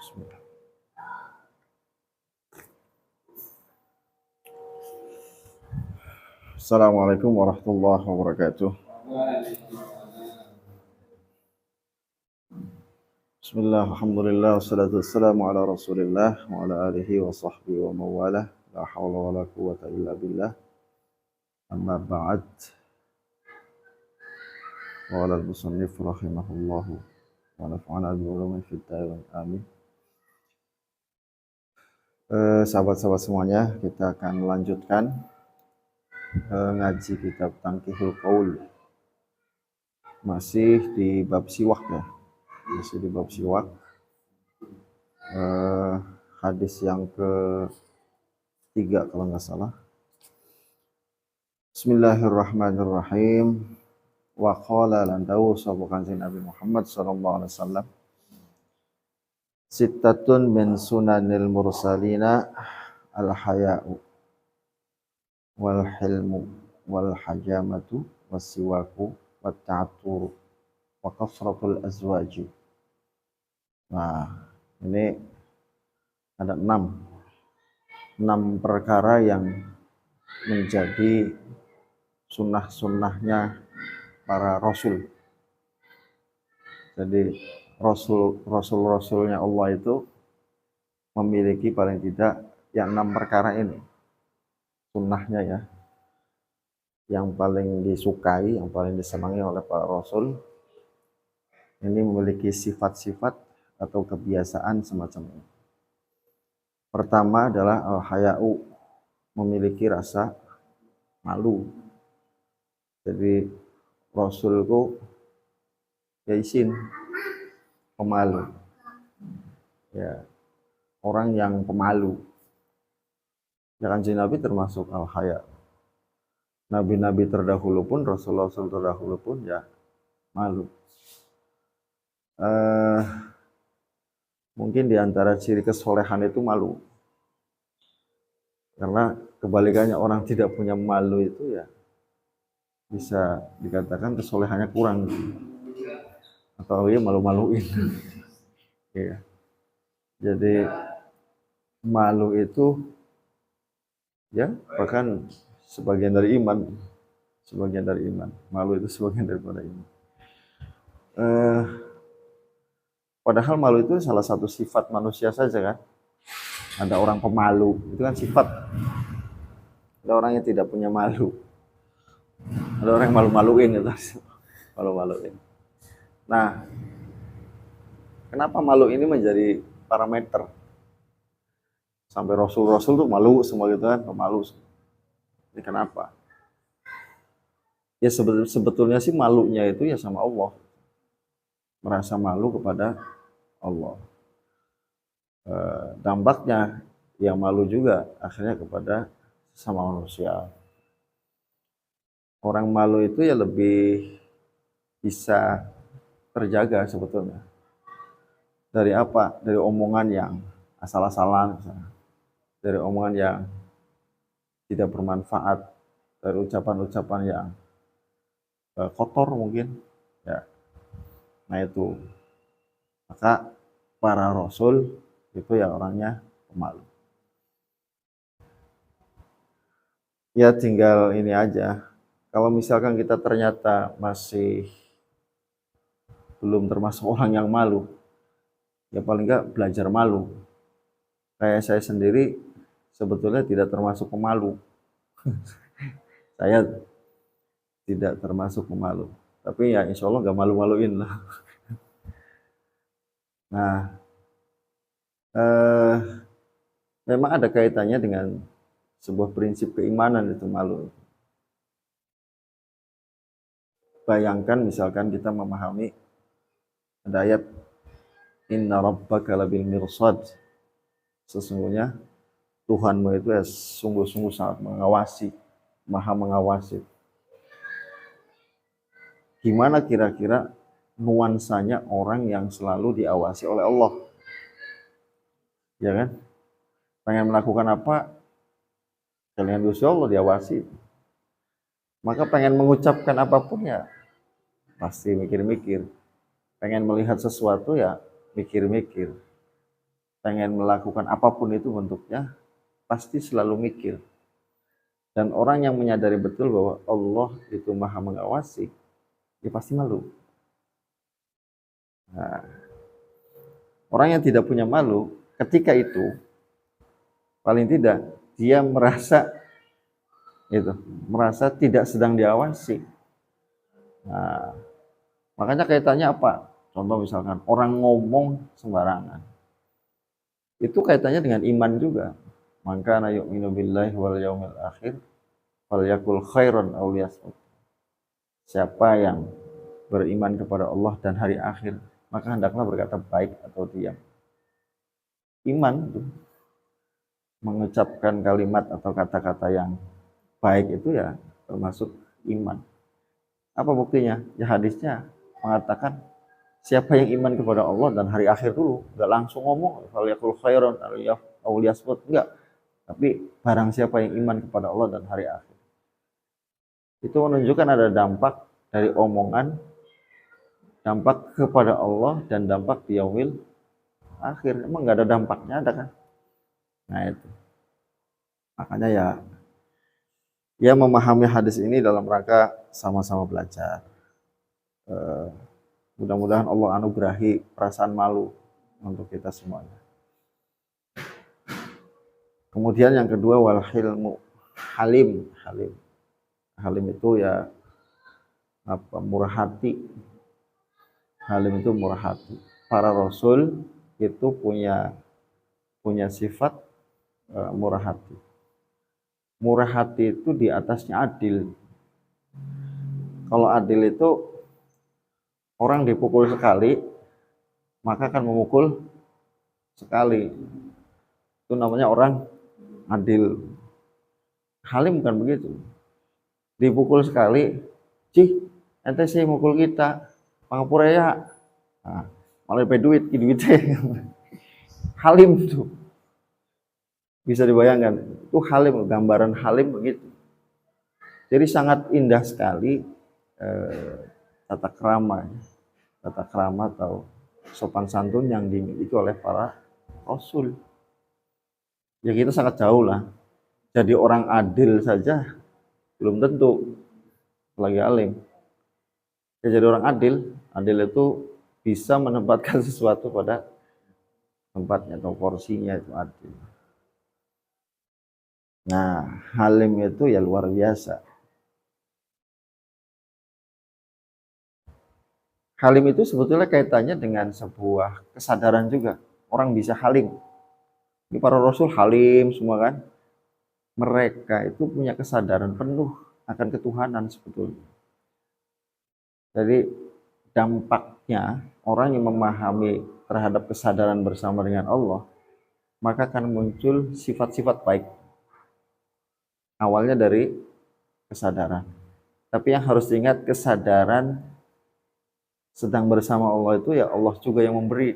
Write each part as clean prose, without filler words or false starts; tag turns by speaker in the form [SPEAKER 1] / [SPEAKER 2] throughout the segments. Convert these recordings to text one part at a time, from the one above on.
[SPEAKER 1] Bismillah. Assalamualaikum warahmatullahi wabarakatuh. Bismillah, alhamdulillah, wassalatu wassalamu ala rasulillah wa ala alihi wa sahbihi wa mawalah. La hawla wa la quwata illa billah. Amma ba'd. Wa ala al-musannif rahimahullahu wa nafa'ana bi-ulumi fid dharain amin. Sahabat-sahabat semuanya, kita akan melanjutkan ngaji kitab Tanqihul Qaul. Masih di bab siwak ya. Masih di bab siwak. Hadis yang ke-3 kalau nggak salah. Bismillahirrahmanirrahim. Wa qala lan dawu sapa Kanjeng Nabi Muhammad sallallahu alaihi wasallam. Sittatun min sunanil mursalina al-haya'u wal hilmu wal hajamatu was siwaku wat ta'atturu wa kasratul azwaji. Nah, ini ada 6 perkara yang menjadi sunnah-sunnahnya para rasul. Jadi rasul-rasulnya Allah itu memiliki paling tidak yang 6 perkara ini. Sunnahnya ya. Yang paling disukai, yang paling disenangi oleh para rasul ini memiliki sifat-sifat atau kebiasaan semacam ini. Pertama adalah al-haya'u, memiliki rasa malu. Jadi rasulku ya isin pemalu. Ya, orang yang pemalu. Ya Kanjeng Nabi termasuk al-haya. Nabi-nabi terdahulu pun, rasul-rasul terdahulu pun ya malu. Mungkin di antara ciri kesolehan itu malu. Karena kebalikannya orang tidak punya malu itu ya bisa dikatakan kesolehannya kurang. Atau dia malu-maluin. Ya. Jadi malu itu ya bahkan sebagian dari iman. Sebagian dari iman. Malu itu sebagian daripada iman. Padahal malu itu salah satu sifat manusia saja kan. Ada orang pemalu, itu kan sifat. Ada orang yang tidak punya malu. Ada orang yang malu-maluin gitu. Malu-maluin. Nah, kenapa malu ini menjadi parameter? Sampai rasul-rasul tuh malu semua gitu kan, pemalu. Ini kenapa? Ya sebetulnya sih malunya itu ya sama Allah. Merasa malu kepada Allah. Dampaknya yang malu juga akhirnya kepada sama manusia. Orang malu itu ya lebih bisa terjaga sebetulnya. Dari apa? Dari omongan yang asal-asalan, dari omongan yang tidak bermanfaat, dari ucapan-ucapan yang kotor mungkin. Ya. Nah itu. Maka para rasul itu ya orangnya pemalu. Ya tinggal ini aja. Kalau misalkan kita ternyata masih belum termasuk orang yang malu, ya paling enggak belajar malu. Kayak saya sendiri sebetulnya tidak termasuk pemalu. Saya tidak termasuk pemalu. Tapi ya insya Allah enggak malu-maluin lah. Nah, memang ada kaitannya dengan sebuah prinsip keimanan itu malu. Bayangkan misalkan kita memahami ada ayat inna rabbaka labil mirsad. Sesungguhnya Tuhanmu itu ya sungguh-sungguh sangat mengawasi, maha mengawasi. Gimana kira-kira nuansanya orang yang selalu diawasi oleh Allah? Ya kan? Pengen melakukan apa? Kalian Gusti Allah diawasi. Maka pengen mengucapkan apapun ya pasti mikir-mikir. Pengen melihat sesuatu ya mikir-mikir. pengen melakukan apapun itu bentuknya, pasti selalu mikir. Dan orang yang menyadari betul bahwa Allah itu maha mengawasi, dia pasti malu. Nah, orang yang tidak punya malu, ketika itu, paling tidak, dia merasa tidak sedang diawasi. Nah, makanya kaitannya apa? Contoh misalkan, orang ngomong sembarangan. Itu kaitannya dengan iman juga. Maka na yu'minu billahi wal yaumil akhir falyakul khairan aw liyasmut. Siapa yang beriman kepada Allah dan hari akhir, maka hendaklah berkata baik atau diam. Iman itu mengucapkan kalimat atau kata-kata yang baik itu ya termasuk iman. Apa buktinya? Ya hadisnya mengatakan siapa yang iman kepada Allah dan hari akhir dulu, enggak langsung ngomong falyakul khairan aw liyasmut, enggak. Tapi barang siapa yang iman kepada Allah dan hari akhir. Itu menunjukkan ada dampak dari omongan, dampak kepada Allah dan dampak di yaumil akhir. Emang nggak ada dampaknya, ada kan? Nah itu. Makanya ya memahami hadis ini dalam rangka sama-sama belajar. Mudah-mudahan Allah anugerahi perasaan malu untuk kita semuanya. Kemudian yang kedua wal hilmu, halim. Halim itu ya murah hati. Halim itu murah hati. Para rasul itu punya sifat murah hati. Murah hati itu di atasnya adil. Kalau adil itu orang dipukul sekali, maka akan memukul sekali. Itu namanya orang adil. Halim bukan begitu. Dipukul sekali, ente sih mukul kita, pangapura ya. Nah, malah duit duitnya. Halim tuh. Bisa dibayangkan, itu halim, gambaran halim begitu. Jadi sangat indah sekali tata krama atau sopan santun yang dimiliki oleh para rasul. Ya kita sangat jauh lah. Jadi orang adil saja belum tentu lagi alim. Ya, jadi orang adil itu bisa menempatkan sesuatu pada tempatnya atau porsinya, itu adil. Nah, halim itu ya luar biasa. Halim itu sebetulnya kaitannya dengan sebuah kesadaran juga. Orang bisa halim. Di para rasul halim semua kan. Mereka itu punya kesadaran penuh akan ketuhanan sebetulnya. Jadi dampaknya orang yang memahami terhadap kesadaran bersama dengan Allah, maka akan muncul sifat-sifat baik. Awalnya dari kesadaran. Tapi yang harus diingat, kesadaran sedang bersama Allah itu ya Allah juga yang memberi.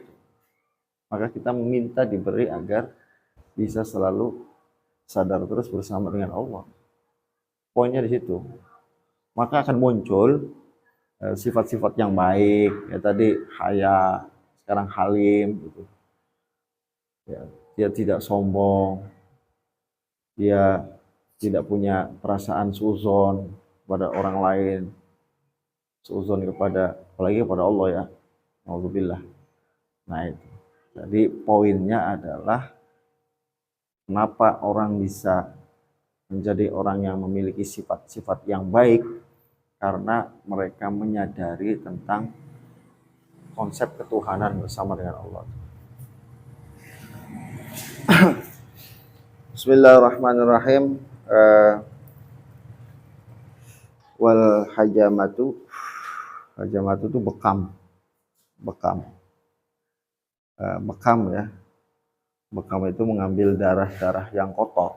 [SPEAKER 1] Maka kita meminta diberi agar bisa selalu sadar terus bersama dengan Allah. Poinnya di situ. Maka akan muncul sifat-sifat yang baik. Ya tadi haya, sekarang halim gitu. Ya, dia tidak sombong. Dia tidak punya perasaan suuzon pada orang lain. Suuzon apalagi kepada Allah ya. Alhamdulillah. Nah itu. Jadi poinnya adalah kenapa orang bisa menjadi orang yang memiliki sifat-sifat yang baik, karena mereka menyadari tentang konsep ketuhanan bersama dengan Allah. Bismillahirrahmanirrahim. Wal hajamatu itu bekam ya. Bekam itu mengambil darah-darah yang kotor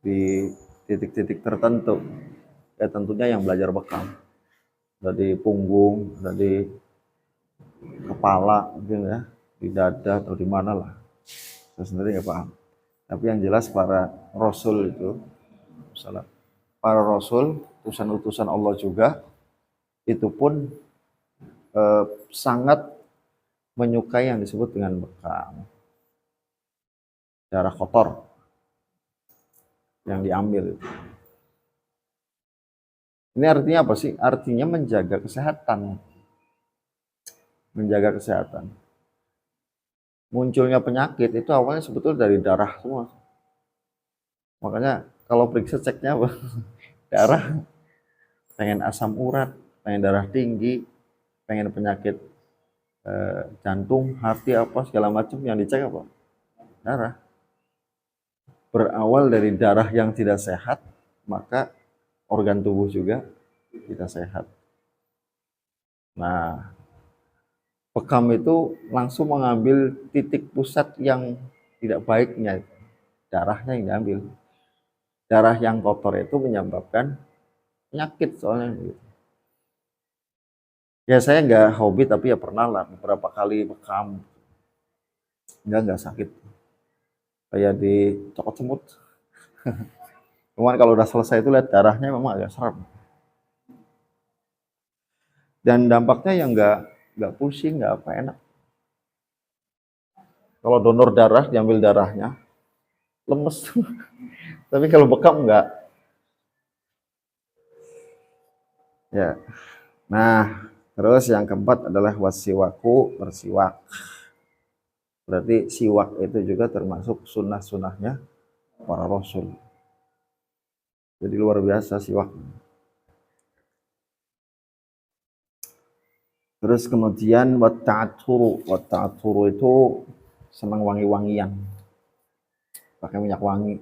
[SPEAKER 1] di titik-titik tertentu. Ya tentunya yang belajar bekam. Dari punggung, dari kepala mungkin ya, di dada atau di mana lah. Saya sendiri nggak paham. Tapi yang jelas para rasul itu, para rasul, utusan-utusan Allah juga, itu pun sangat menyukai yang disebut dengan bekam. darah kotor yang diambil. Ini artinya apa sih? Artinya menjaga kesehatan. Menjaga kesehatan. Munculnya penyakit itu awalnya sebetulnya dari darah semua. Makanya kalau periksa ceknya apa? Darah, pengen asam urat, pengen darah tinggi, pengen penyakit jantung, hati apa segala macam yang dicek apa? Darah. Berawal dari darah yang tidak sehat, maka organ tubuh juga tidak sehat. Nah, bekam itu langsung mengambil titik pusat yang tidak baiknya, darahnya yang diambil. Darah yang kotor itu menyebabkan penyakit soalnya. Ya saya nggak hobi tapi ya pernah lah beberapa kali bekam. Nggak sakit. Kayak dicokot semut. Cuman kalau udah selesai itu lihat darahnya memang agak serem. Dan dampaknya yang nggak pusing, nggak apa enak. Kalau donor darah diambil darahnya, lemes. Tapi kalau bekam nggak. Ya. Nah, terus yang keempat adalah wasiwaku, bersiwak. Berarti siwak itu juga termasuk sunnah-sunnahnya para rasul. Jadi luar biasa siwak. Terus kemudian wata'aturu itu senang wangi-wangian. Pakai minyak wangi.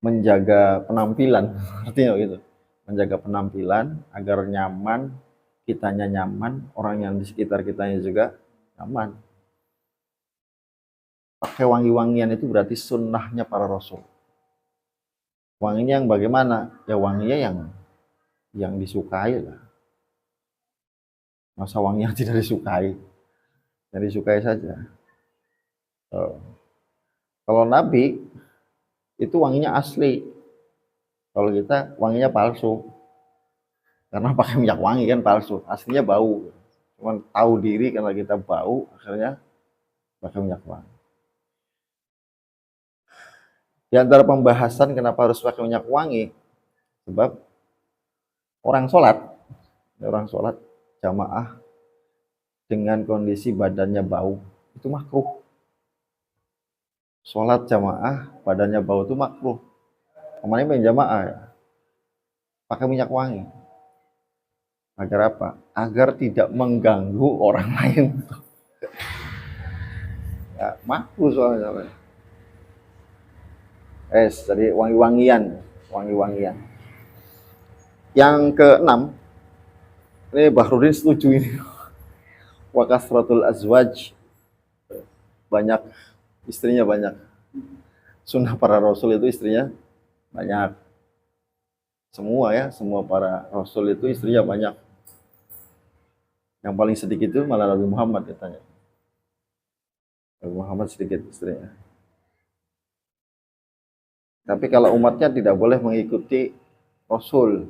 [SPEAKER 1] Menjaga penampilan, artinya gitu. Menjaga penampilan agar nyaman, kitanya nyaman, orang yang di sekitar kitanya juga nyaman. Pakai wangi-wangian itu berarti sunnahnya para rasul. Wanginya yang bagaimana? Ya wanginya yang disukai lah. Masa wangi yang tidak disukai? Yang disukai saja. Kalau Nabi itu wanginya asli. Kalau kita wanginya palsu. Karena pakai minyak wangi kan palsu. Aslinya bau. Cuman tahu diri karena kita bau, akhirnya pakai minyak wangi. Di antara pembahasan kenapa harus pakai minyak wangi, sebab orang sholat jamaah dengan kondisi badannya bau, itu makruh. Sholat jamaah badannya bau itu makruh. Kemarin pengen jamaah ya, pakai minyak wangi. Agar apa? Agar tidak mengganggu orang lain. Ya, makruh soalnya. Jadi wangi-wangian. Yang keenam, ini Bahrudin setuju ini. Wa kasratul azwaj, banyak istrinya banyak. Sunnah para rasul itu istrinya banyak. Semua para rasul itu istrinya banyak. Yang paling sedikit itu malah Nabi Muhammad katanya. Nabi Muhammad sedikit istrinya. Tapi kalau umatnya tidak boleh mengikuti rasul,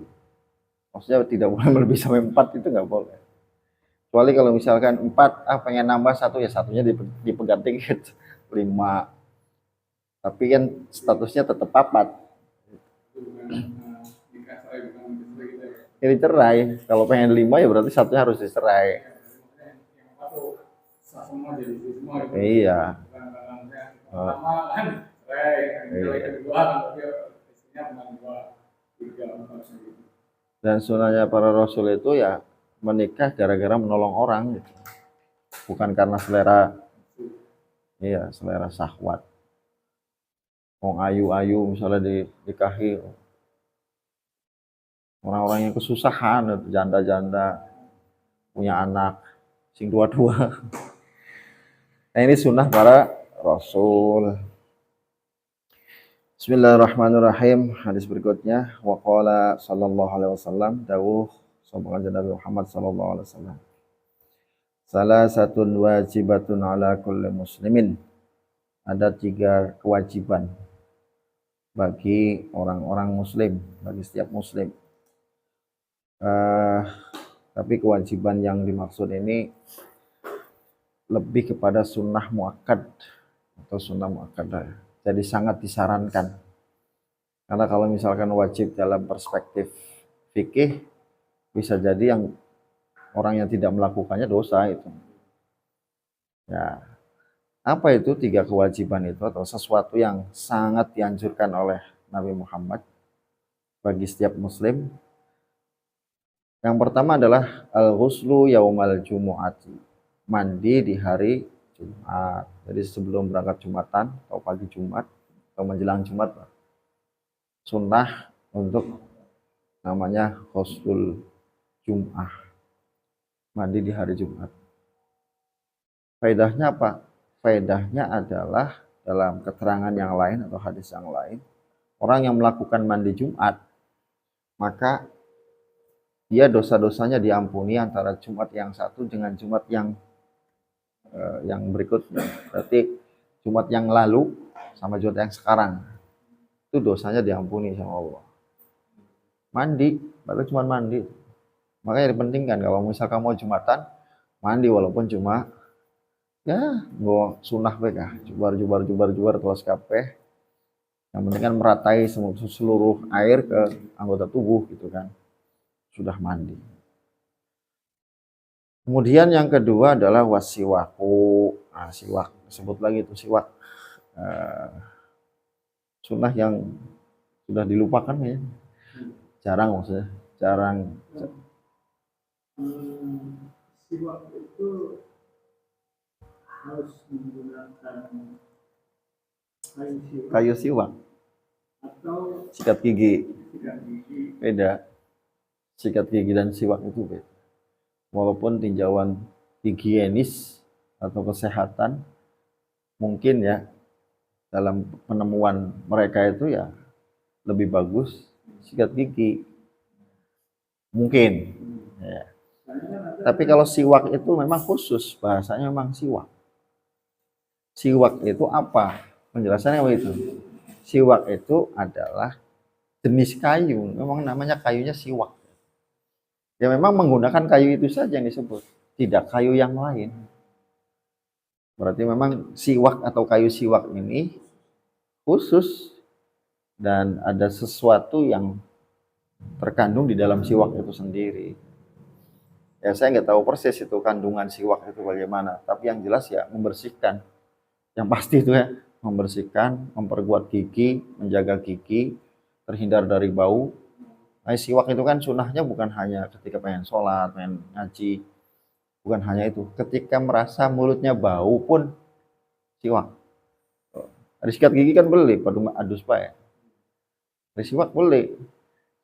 [SPEAKER 1] maksudnya tidak boleh lebih sampai 4 itu nggak boleh. Kecuali kalau misalkan 4, pengen nambah satu, ya satunya dipegang dikit, 5. Tapi kan statusnya tetap 4. Ini cerai. Kalau pengen 5 ya berarti satunya harus dicerai. Iya. Dan sunahnya para rasul itu ya menikah gara-gara menolong orang gitu. Bukan karena selera syahwat. Wong ayu-ayu misalnya dikahi orang-orang yang kesusahan, janda-janda punya anak sing dua-dua. Nah ini sunnah para rasul. Bismillahirrahmanirrahim. Hadis berikutnya, wa qala sallallahu alaihi wasallam, dawuh sapa Nabi Muhammad sallallahu alaihi wasallam. Salah satu wajibatun ala kulli muslimin. Ada 3 kewajiban bagi orang-orang muslim, bagi setiap muslim. Tapi kewajiban yang dimaksud ini lebih kepada sunnah muakkad atau atau sunnah muakkadah. Jadi sangat disarankan. Karena kalau misalkan wajib dalam perspektif fikih, bisa jadi yang orang yang tidak melakukannya dosa itu. Ya, apa itu 3 kewajiban itu atau sesuatu yang sangat dianjurkan oleh Nabi Muhammad bagi setiap muslim? Yang pertama adalah al-ghuslu yaumal jumu'ati. Mandi di hari Jumat. Jadi sebelum berangkat Jumatan atau pagi Jumat atau menjelang Jumat, sunnah untuk namanya ghuslul Jum'ah. Mandi di hari Jumat. Faedahnya apa? Faedahnya adalah dalam keterangan yang lain atau hadis yang lain, orang yang melakukan mandi Jumat, maka dia dosa-dosanya diampuni antara Jumat yang satu dengan Jumat yang berikutnya. Berarti Jumat yang lalu sama Jumat yang sekarang, itu dosanya diampuni sama Allah. Mandi, baru cuma mandi. Makanya dipentingkan kalau misal kamu mau Jumatan, mandi walaupun cuma ya gua sunnah beka, jubar terus kabeh. Yang penting kan meratai seluruh air ke anggota tubuh gitu kan. Sudah mandi. Kemudian yang kedua adalah wasiwaku. Nah, siwak, sebut lagi itu siwak. Sunnah yang sudah dilupakan ya. Jarang maksudnya, jarang.
[SPEAKER 2] Siwak itu harus menggunakan
[SPEAKER 1] kayu siwak
[SPEAKER 2] atau
[SPEAKER 1] sikat gigi.
[SPEAKER 2] sikat gigi.
[SPEAKER 1] Beda. Sikat gigi dan siwak itu beda. Walaupun tinjauan higienis atau kesehatan mungkin ya dalam penemuan mereka itu ya lebih bagus sikat gigi mungkin ya. Tapi kalau siwak itu memang khusus, bahasanya memang siwak. Siwak itu apa? Penjelasannya begitu. Siwak itu adalah jenis kayu, memang namanya kayunya siwak. Ya memang menggunakan kayu itu saja yang disebut, tidak kayu yang lain. Berarti memang siwak atau kayu siwak ini khusus dan ada sesuatu yang terkandung di dalam siwak itu sendiri. Ya saya nggak tahu persis itu kandungan siwak itu bagaimana, tapi yang jelas ya membersihkan. Yang pasti itu ya membersihkan, memperkuat gigi, menjaga gigi, terhindar dari bau. Nah, siwak itu kan sunnahnya bukan hanya ketika pengen sholat, pengen ngaji, bukan hanya itu. Ketika merasa mulutnya bau pun siwak. Ada sikat gigi kan boleh, pada adus pak ya. Ada siwak boleh.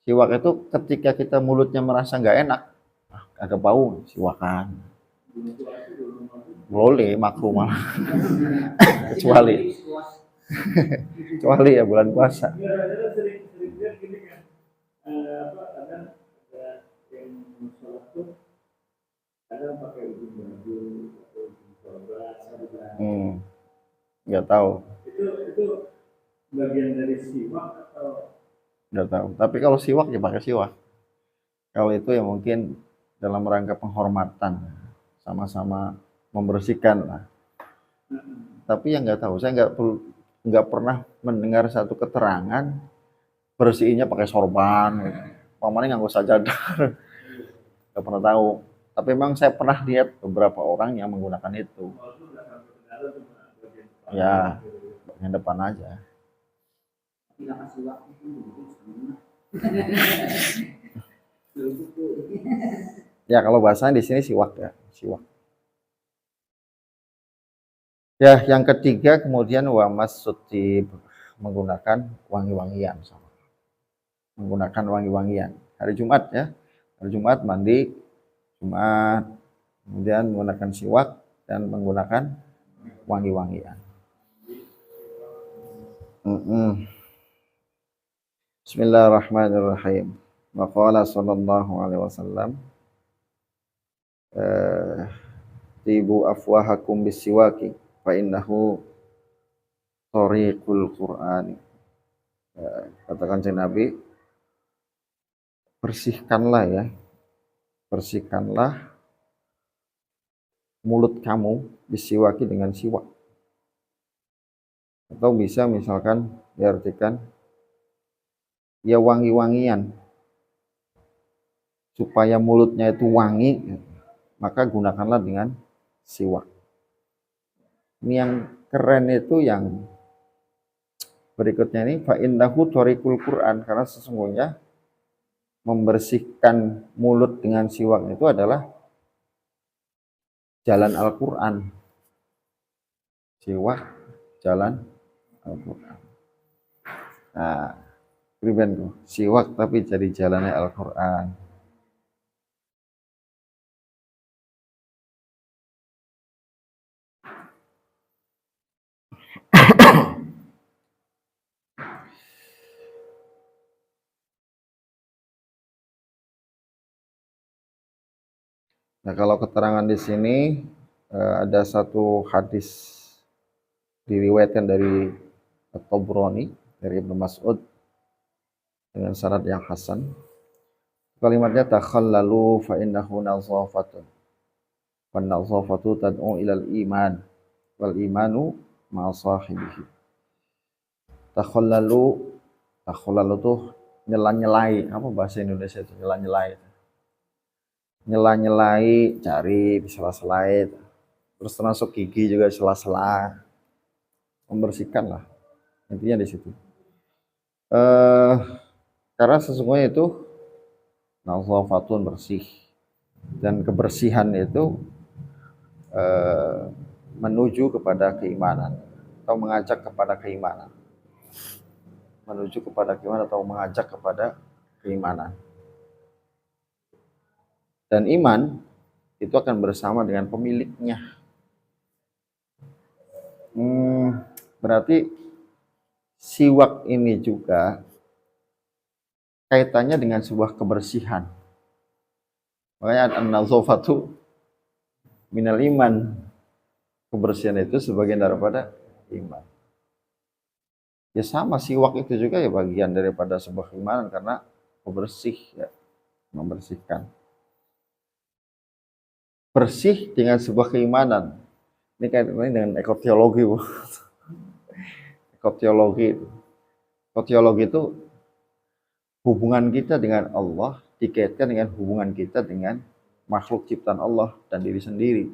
[SPEAKER 1] Siwak itu ketika kita mulutnya merasa nggak enak, ada bau, siwakan. Boleh, makruh malah. kecuali kecuali ya bulan puasa. Nggak tahu.
[SPEAKER 2] Itu bagian dari siwak atau?
[SPEAKER 1] Nggak tahu. Tapi kalau siwak ya pakai siwak. Kalau itu ya mungkin dalam rangka penghormatan, sama-sama membersihkan lah. Tapi yang nggak tahu, saya nggak pernah mendengar satu keterangan bersihinnya pakai sorban. Pamannya nggak usah sajadah. Nggak pernah tahu. Tapi memang saya pernah lihat beberapa orang yang menggunakan itu. Ya, bagian depan aja. Ya kalau bahasanya di sini siwak ya, siwak. Ya, yang ketiga kemudian wamas sutib, menggunakan wangi-wangian sama. Menggunakan wangi-wangian. Hari Jumat ya. Hari Jumat mandi Jumat, kemudian menggunakan siwak dan menggunakan wangi-wangian. Bismillahirrahmanirrahim. Wa qala sallallahu alaihi wasallam tibu afwahakum bisiwaki fa innahu tariqul Qur'an. Katakan Nabi, bersihkanlah ya. Bersihkanlah mulut kamu bisiwaki dengan siwak. Atau bisa misalkan diartikan ya wangi-wangian, supaya mulutnya itu wangi, maka gunakanlah dengan siwak. Ini yang keren itu yang berikutnya ini, fa innahu thariqul Quran, karena sesungguhnya membersihkan mulut dengan siwak itu adalah jalan Al-Quran. Siwak jalan Al-Quran. Nah, priben kok siwak tapi jadi jalannya Al-Quran. Nah, kalau keterangan di sini ada satu hadis diriwayatkan dari At-Tabrani dari Ibnu Mas'ud dengan syarat yang hasan. Kalimatnya takhallalu fa innahu nadzafatun. Wan nadzafatu tad'u ilal iman wal imanu ma'a sahibihi. Takhallalu, takhallalu tuh nyela-nyelai. Apa bahasa Indonesia itu nyela-nyelai? Nyela-nyelai, cari di sela-sela, terus termasuk gigi juga sela-sela, membersihkan lah, intinya di situ. Karena sesungguhnya itu nadzafatun, bersih, dan kebersihan itu menuju kepada keimanan atau mengajak kepada keimanan, menuju kepada keimanan atau mengajak kepada keimanan. Dan iman itu akan bersama dengan pemiliknya. Berarti siwak ini juga kaitannya dengan sebuah kebersihan. Makanya an-nadzafatu minal iman. Kebersihan itu sebagian daripada iman. Ya sama, siwak itu juga ya bagian daripada sebuah keimanan karena pembersih, ya, membersihkan. Bersih dengan sebuah keimanan. Ini kaitannya dengan ekoteologi. Ekoteologi itu hubungan kita dengan Allah dikaitkan dengan hubungan kita dengan makhluk ciptaan Allah dan diri sendiri.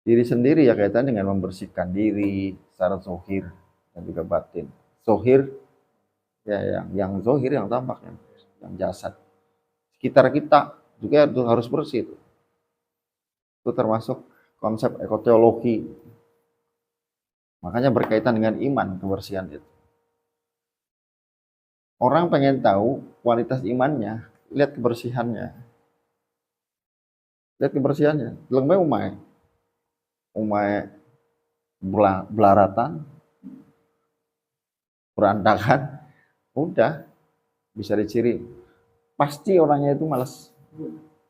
[SPEAKER 1] Diri sendiri ya kaitan dengan membersihkan diri secara zahir dan juga batin. Zahir ya yang zahir, yang tampak, yang jasad. Sekitar kita juga harus bersih itu. Itu termasuk konsep ekoteologi. Makanya berkaitan dengan iman, kebersihan itu. Orang pengen tahu kualitas imannya, lihat kebersihannya. Lihat kebersihannya. Lengme umai belaratan, berantakan, udah bisa diciri. Pasti orangnya itu malas,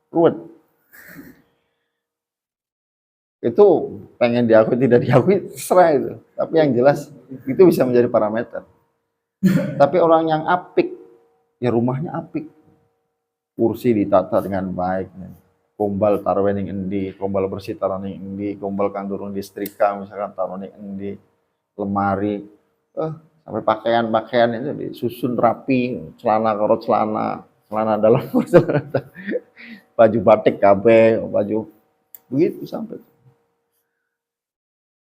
[SPEAKER 1] ruwet. Itu pengen diakui tidak diakui terserah itu. Tapi yang jelas itu bisa menjadi parameter. Tapi orang yang apik, ya rumahnya apik. Kursi ditata dengan baik. Gombal taruh ning endi, gombal bersih taruh ning endi, gombal kang durung disetrika misalkan taruh ning endi, lemari, sampai pakaian itu disusun rapi, celana karo celana, celana dalam baju batik kabeh, baju begitu sampai.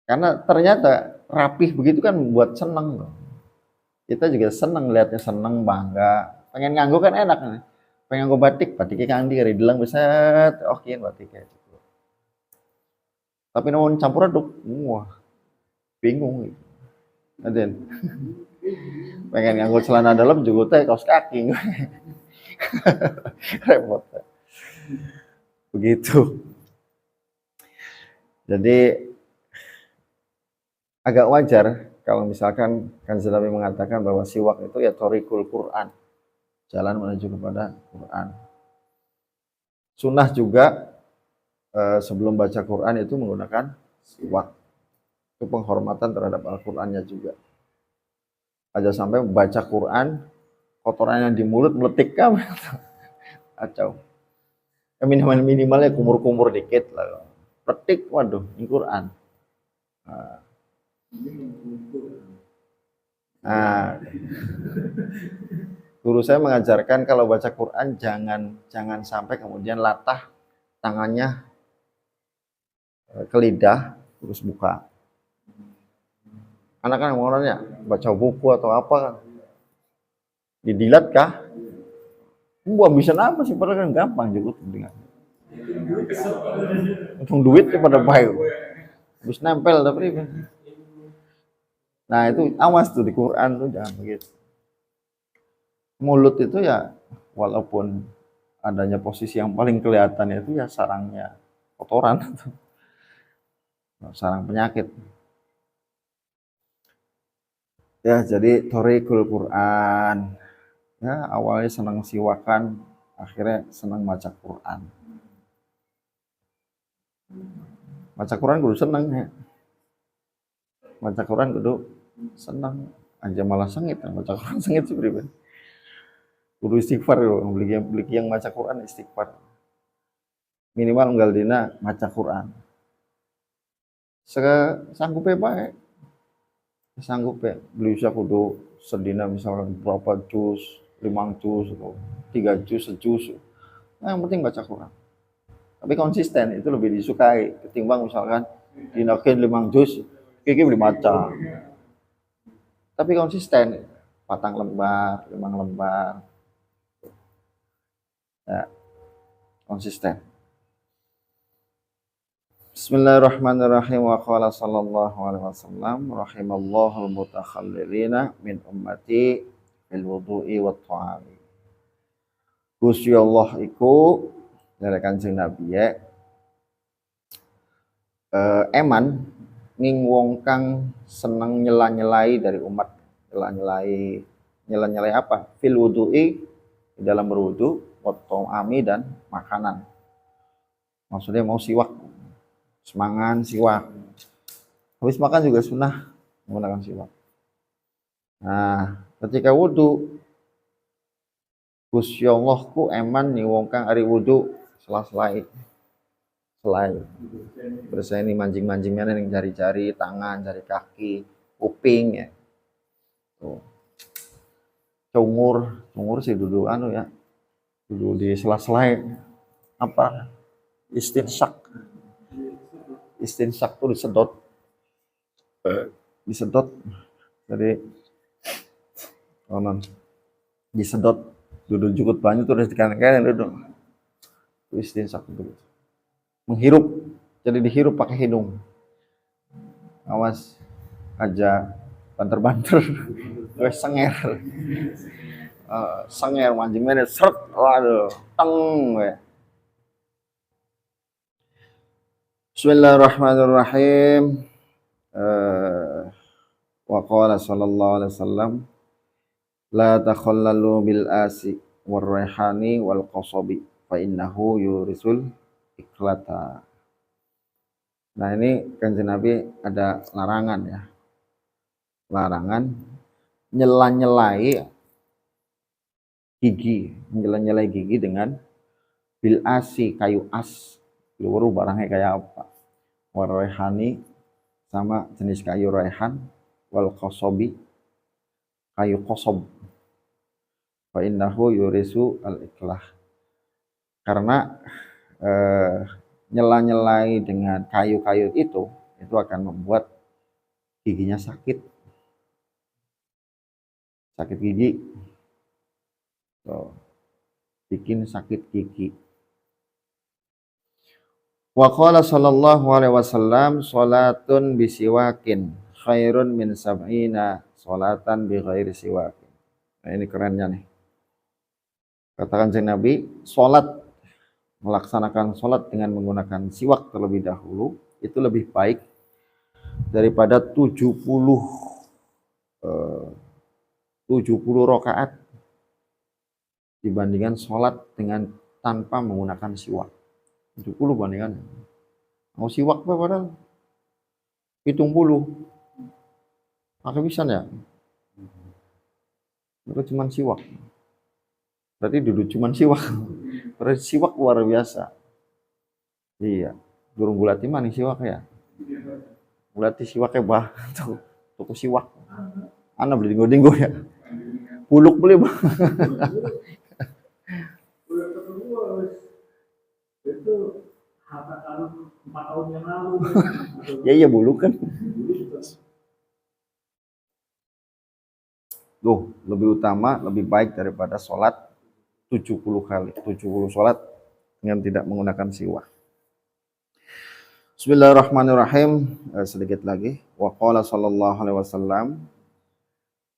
[SPEAKER 1] Karena ternyata rapih begitu kan membuat seneng loh. Kita juga seneng lihatnya, seneng, bangga. Pengen nganggo kan enak nih. Pengen nganggo batiknya kang di delang beset, oke batiknya. Tapi namun campur aduk, wah bingung. Aden. Pengen nganggo celana dalam juga teh kaos kaki. Repot. Begitu. Jadi agak wajar kalau misalkan Kanjeng Nabi mengatakan bahwa siwak itu ya thariqul Quran, jalan menuju kepada Quran. Sunnah juga sebelum baca Quran itu menggunakan siwak. Itu penghormatan terhadap Al-Qur'annya juga. Aja sampai baca Quran kotorannya di mulut meletik kan. Acau. Minimalnya kumur-kumur dikit lah. Petik, waduh, ini Quran. Nah,
[SPEAKER 2] Ini mengumpul.
[SPEAKER 1] Nah, guru saya mengajarkan kalau baca Quran jangan sampai kemudian latah tangannya ke lidah terus buka. Anak-anak orangnya baca buku atau apa kan didilat kah? Wah bisa apa sih padahal kan gampang juga dengan untung duit pada baik. Habis nempel tapi nah itu awas tuh di Quran tuh jangan begitu. Mulut itu ya walaupun adanya posisi yang paling kelihatan itu ya sarangnya kotoran sarang penyakit. Ya jadi thoriqul Quran. Ya awalnya senang siwakan, akhirnya senang baca Quran. Baca Quran kudu seneng ya. Baca Quran kudu senang aja malah sengit baca Quran sengit sih pribadi. Kudu istighfar yo beli yang baca Quran istighfar. Minimal unggal dina baca Quran. Sanggup bae. Sanggup ya. Beli bisa kudu sedina misalnya berapa juz, 5 juz atau 3 juz, sejuz. Nah, yang penting baca Quran. Tapi konsisten itu lebih disukai ketimbang misalkan dinakin 5 juz, kiki beli maca. Tapi konsisten, patang lembar, 5 lembar. Ya, konsisten. Bismillahirrahmanirrahim wa qala sallallahu alaihi wasallam rahimallahul mutakhallilina min ummati fil wudu'i wat ta'ami. Gusti Allah iku dari Kanjeng Nabi ya eman ning wong kang seneng nyela-nyelai dari umat. Nyela-nyelai apa? Fil wudu'i di dalam berwudu, wat ta'ami dan makanan. Maksudnya mau siwak, semangan siwak. Habis makan juga sunnah menggunakan siwak. Nah, ketika wudu Gusti Allah ku eman nih wong kang ari wudu selai berseni mancing-mancing mana ning jari-jari tangan, jari kaki, kuping ya. Tuh. Cungur sih duduk anu ya. Duduk di sela-sela apa? Istinsak tuh disedot dari disedot duduk jukut banyu terus di kanan duduk istinsak dulu menghirup jadi dihirup pakai hidung awas aja banter-banter wes senger mancing mana seret waduh teng we. Bismillahirrahmanirrahim. Wa qala sallallahu alaihi wasallam la takhallalu bil asi war raihani wal qasabi fa innahu yurisul iklata. Nah ini Kanjeng Nabi ada larangan ya. Larangan nyela-nyelai gigi dengan bil asi kayu as. Luruh barangnya kayak apa? War raihani sama jenis kayu raihan wal qasabi kayu qasob. Fa innahu yurisu al-iklah. Karena nyela-nyelai dengan kayu-kayu itu akan membuat giginya sakit gigi. So, bikin sakit gigi. Wa qala sallallahu alaihi wasallam salatun bisiwakin khairun min sab'ina salatan bi ghairi siwakin. Nah, ini kerennya nih. Katakan Kanjeng Nabi, melaksanakan salat dengan menggunakan siwak terlebih dahulu itu lebih baik daripada 70 rakaat dibandingkan salat dengan tanpa menggunakan siwak. 70 bandingan. Mau siwak apa padahal 70. Maka bisa ya? Itu cuma siwak. Berarti duduk cuma siwak. Berarti siwak luar biasa. Iya. Durung gulati maning siwak ya. Berarti siwaknya bah tuku siwak. Ana beli dinggo-dinggo ya. Buluk beli bah.
[SPEAKER 2] udah terus itu harta karun 4 tahun yang lalu.
[SPEAKER 1] Ya iya buluk kan. Tuh, lebih utama, lebih baik daripada sholat 70 kali. 70 sholat dengan tidak menggunakan siwak. Bismillahirrahmanirrahim. Sedikit lagi. Wa qala sallallahu alaihi wasallam,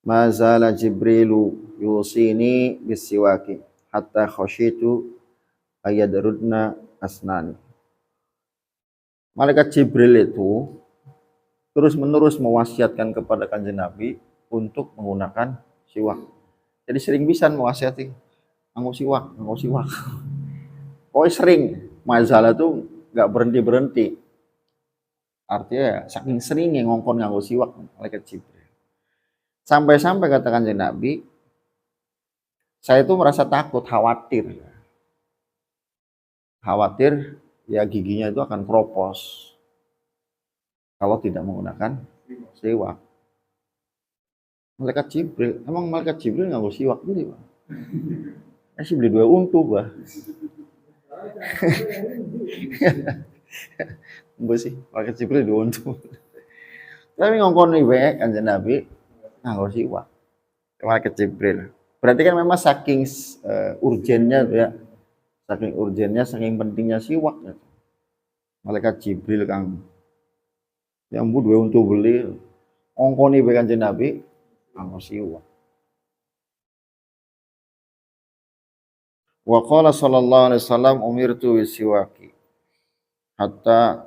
[SPEAKER 1] ma zala Jibrilu yusini bisiwaki hatta khasyitu ayadrudna asnani. Malaikat Jibril itu terus-menerus mewasiatkan kepada Kanjeng Nabi untuk menggunakan siwak. Jadi sering bisa mewasiati nganggo siwak, nganggo siwak. Pokoknya sering. Masalah tuh nggak berhenti-berhenti. Artinya saking seringnya ngongkon nganggo siwak malaikat Jibril. Sampai-sampai kata Kanjeng Nabi, saya itu merasa takut, khawatir. Khawatir ya giginya itu akan kropos kalau tidak menggunakan siwak. Malaikat Jibril, emang malaikat Jibril nganggo siwak beli, Pak? Sih beli 2 untu, Pak. Enggak sih, malaikat Jibril 2 untu. Tapi ngongkon wae Kanjeng Nabi nganggo siwak. Malaikat Jibril. Berarti kan memang saking urgennya ya. Saking urgennya, saking pentingnya siwak ya. Malaikat Jibril kang yang bu 2 untu beli ngongkoni wae Kanjeng Nabi nganggo siwak. Wa qala sallallahu alaihi wasallam umirtu bisiwaki hatta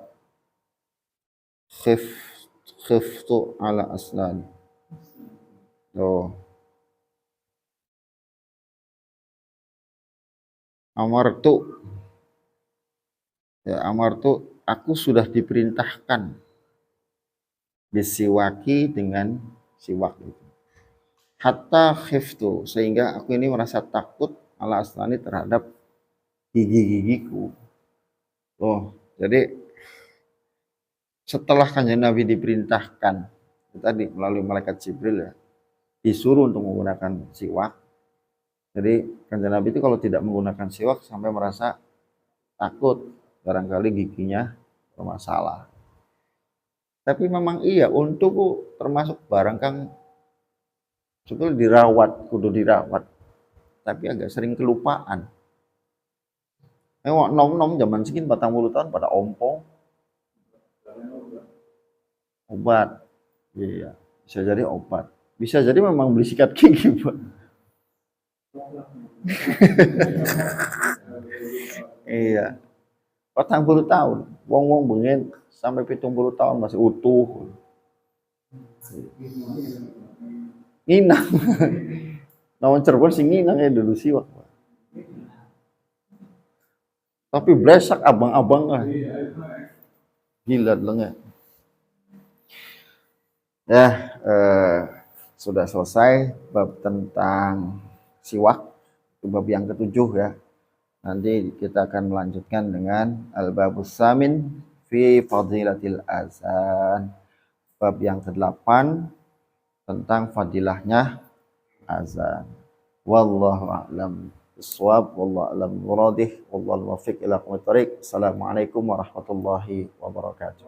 [SPEAKER 1] khiftu ala aslan. Oh. Amartu ya amartu aku sudah diperintahkan bisiwaki dengan siwak itu. Hatta khiftu sehingga aku ini merasa takut ala aslani terhadap gigi-gigiku. Oh, jadi setelah Kanjeng Nabi diperintahkan tadi melalui malaikat Jibril ya, disuruh untuk menggunakan siwak. Jadi Kanjeng Nabi itu kalau tidak menggunakan siwak sampai merasa takut barangkali giginya bermasalah. Tapi memang iya untuk termasuk barang kang sebetulnya dirawat, kudu dirawat. Tapi agak sering kelupaan. Nom-nom zaman segini 40 tahun pada ompong. Obat. Iya, bisa jadi obat. Bisa jadi memang beli sikat gigi, Pak. Iya. 40 tahun. Wong-wong bengen sampai 70 tahun masih utuh. Nginang. Nawan Cirebon sing nginang ya dulu siwak. Tapi blesak abang-abang kan. Gila lengan. Ya, sudah selesai bab tentang siwak. Itu bab yang ke-7 ya. Nanti kita akan melanjutkan dengan al-babus samin fi fadilatil azan. Bab yang ke-8 tentang fadilahnya azan. Wallahu a'lam bissawab, wallahu a'lam muradih, wallahu muwaffiq ila aqwamit thoriq. Assalamualaikum warahmatullahi wabarakatuh.